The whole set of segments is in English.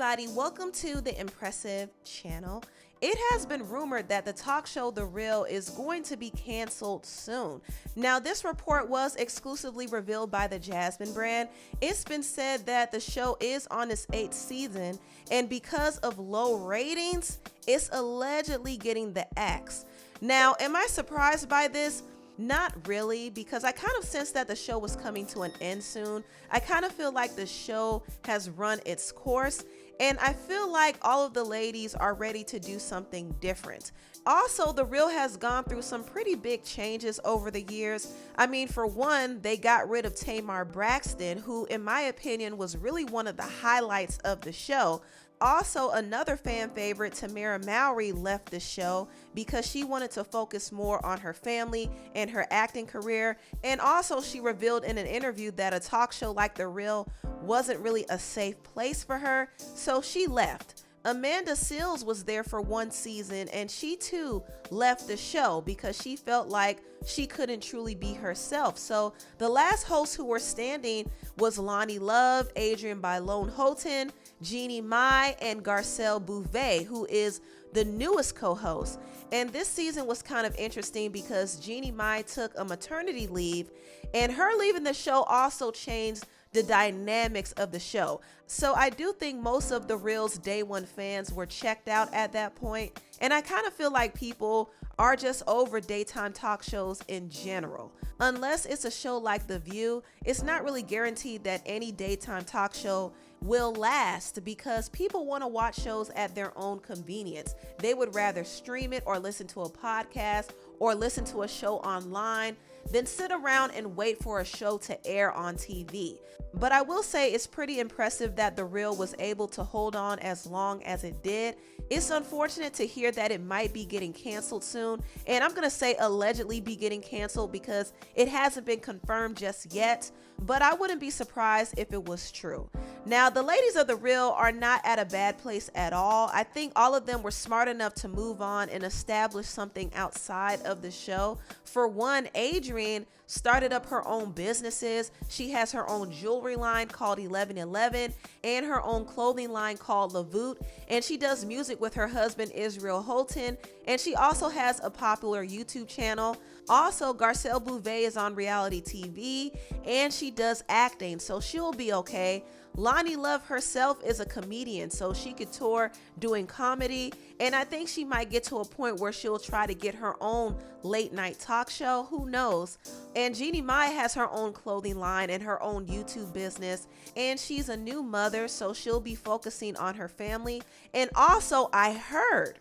everybody, welcome to the Empressive channel. It has been rumored that the talk show The Real is going to be canceled soon. Now, this report was exclusively revealed by the Jasmine brand. It's been said that the show is on its 8th season, and because of low ratings, it's allegedly getting the axe. Now, am I surprised by this? Not really, because I kind of sensed that the show was coming to an end soon. I kind of feel like the show has run its course, and I feel like all of the ladies are ready to do something different. Also, The Real has gone through some pretty big changes over the years. I mean, for one, they got rid of Tamar Braxton, who in my opinion was really one of the highlights of the show. Also, another fan favorite, Tamara Mowry, left the show because she wanted to focus more on her family and her acting career. And also, she revealed in an interview that a talk show like The Real wasn't really a safe place for her, so she left. Amanda Seales was there for one season, and she too left the show because she felt like she couldn't truly be herself. So the last hosts who were standing was Lonnie Love, Adrienne Bailon Houghton, Jeannie Mai, and Garcelle Bouvet, who is the newest co-host. And this season was kind of interesting because Jeannie Mai took a maternity leave, and her leaving the show also changed the dynamics of the show. So I do think most of The Real's day one fans were checked out at that point. And I kind of feel like people are just over daytime talk shows in general. Unless it's a show like The View, it's not really guaranteed that any daytime talk show will last because people want to watch shows at their own convenience. They would rather stream it or listen to a podcast or listen to a show online than sit around and wait for a show to air on TV. But I will say it's pretty impressive that The Real was able to hold on as long as it did. It's unfortunate to hear that it might be getting canceled soon, and I'm gonna say allegedly be getting canceled because it hasn't been confirmed just yet, but I wouldn't be surprised if it was true. Now, the ladies of The Real are not at a bad place at all. I think all of them were smart enough to move on and establish something outside of the show. For one, Adrienne started up her own businesses. She has her own jewelry line called 1111 and her own clothing line called Lavoot, and she does music with her husband Israel Houghton, and she also has a popular YouTube channel. Also, Garcelle Bouvet is on reality TV and she does acting, so she'll be okay. Lonnie Love herself is a comedian, so she could tour doing comedy, and I think she might get to a point where she'll try to get her own late night talk show, who knows. And Jeannie Mai has her own clothing line and her own YouTube business, and she's a new mother, so she'll be focusing on her family. And also, I heard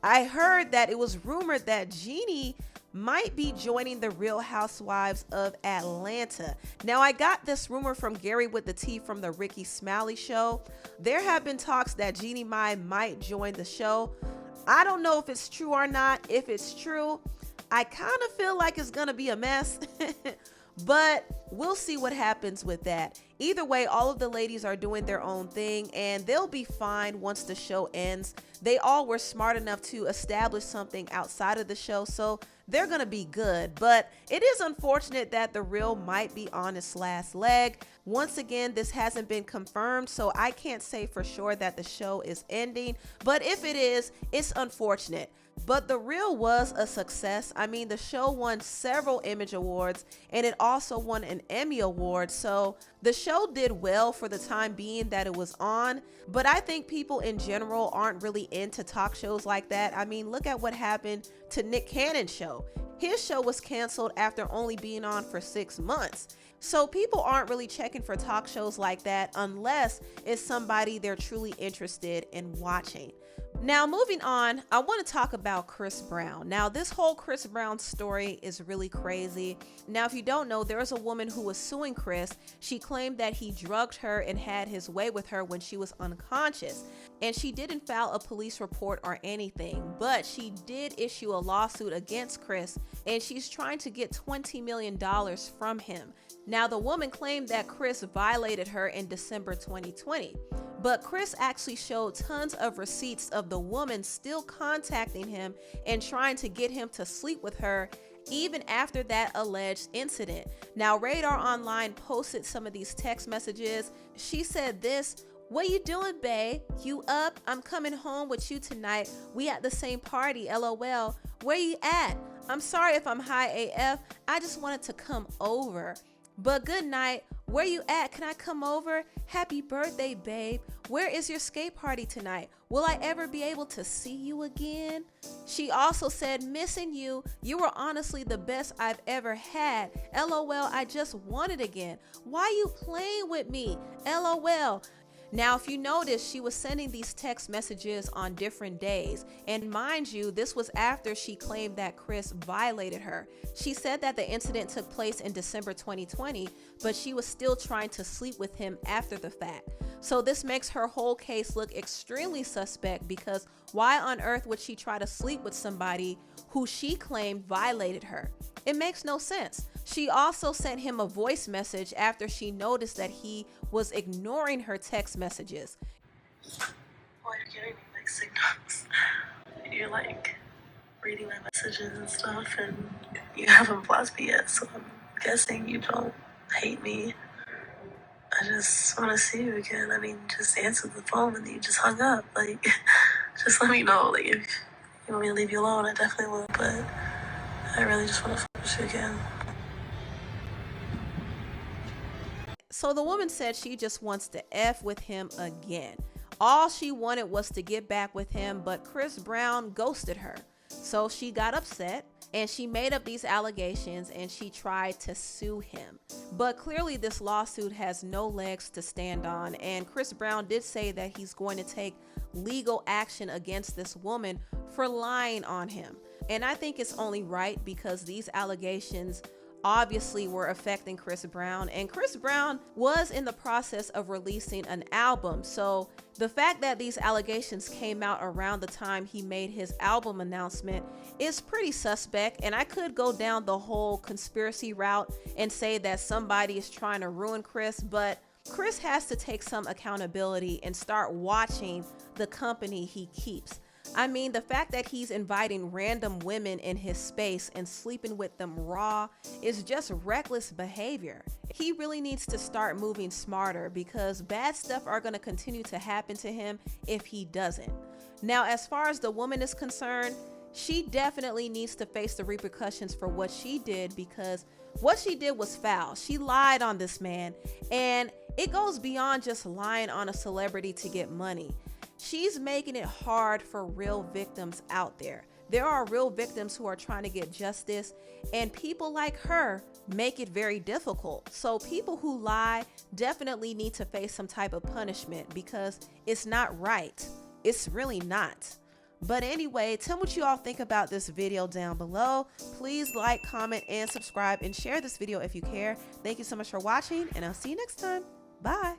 that it was rumored that Jeannie might be joining the Real Housewives of Atlanta. Now, I got this rumor from Gary with the T from the Ricky Smiley show. There have been talks that Jeannie Mai might join the show. I don't know if it's true or not. If it's true, I kind of feel like it's gonna be a mess, but we'll see what happens with that. Either way, all of the ladies are doing their own thing and they'll be fine once the show ends. They all were smart enough to establish something outside of the show, so they're gonna be good. But it is unfortunate that The Real might be on its last leg. Once again, this hasn't been confirmed, so I can't say for sure that the show is ending, but if it is, it's unfortunate. But The Real was a success. I mean, the show won several Image Awards and it also won an Emmy Award. So the show did well for the time being that it was on. But I think people in general aren't really into talk shows like that. I mean, look at what happened to Nick Cannon's show. His show was canceled after only being on for 6 months. So people aren't really checking for talk shows like that unless it's somebody they're truly interested in watching. Now, moving on, I want to talk about Chris Brown. Now, this whole Chris Brown story is really crazy. Now, if you don't know, there was a woman who was suing Chris. She claimed that he drugged her and had his way with her when she was unconscious. And she didn't file a police report or anything, but she did issue a lawsuit against Chris, and she's trying to get $20 million from him. Now, the woman claimed that Chris violated her in December 2020. But Chris actually showed tons of receipts of the woman still contacting him and trying to get him to sleep with her even after that alleged incident. Now, Radar Online posted some of these text messages. She said this: What you doing, babe? You up? I'm coming home with you tonight. We at the same party, LOL. Where you at? I'm sorry if I'm high AF. I just wanted to come over. But good night. Where you at? Can I come over? Happy birthday, babe. Where is your skate party tonight? Will I ever be able to see you again? She also said, missing you. You were honestly the best I've ever had. LOL, I just want it again. Why you playing with me? LOL. Now, if you notice, she was sending these text messages on different days. And mind you, this was after she claimed that Chris violated her. She said that the incident took place in December 2020, but she was still trying to sleep with him after the fact. So this makes her whole case look extremely suspect, because why on earth would she try to sleep with somebody who she claimed violated her? It makes no sense. She also sent him a voice message after she noticed that he was ignoring her text messages. Why are you giving me like signals? You're like reading my messages and stuff, and you haven't blocked me yet, so I'm guessing you don't hate me. I just want to see you again. I mean, just answer the phone and you just hung up. Like, just let me know. Like, if you want me to leave you alone, I definitely will, but I really just want to fuck with you again. So the woman said she just wants to F with him again. All she wanted was to get back with him, but Chris Brown ghosted her. So she got upset and she made up these allegations and she tried to sue him. But clearly this lawsuit has no legs to stand on, and Chris Brown did say that he's going to take legal action against this woman for lying on him. And I think it's only right, because these allegations obviously were affecting Chris Brown, and Chris Brown was in the process of releasing an album. So the fact that these allegations came out around the time he made his album announcement is pretty suspect. And I could go down the whole conspiracy route and say that somebody is trying to ruin Chris, but Chris has to take some accountability and start watching the company he keeps. I mean, the fact that he's inviting random women in his space and sleeping with them raw is just reckless behavior. He really needs to start moving smarter, because bad stuff are going to continue to happen to him if he doesn't. Now, as far as the woman is concerned, she definitely needs to face the repercussions for what she did, because what she did was foul. She lied on this man, and it goes beyond just lying on a celebrity to get money. She's making it hard for real victims out there. There are real victims who are trying to get justice, and people like her make it very difficult. So people who lie definitely need to face some type of punishment, because it's not right. It's really not. But anyway, tell me what you all think about this video down below. Please like, comment, and subscribe, and share this video if you care. Thank you so much for watching, and I'll see you next time. Bye.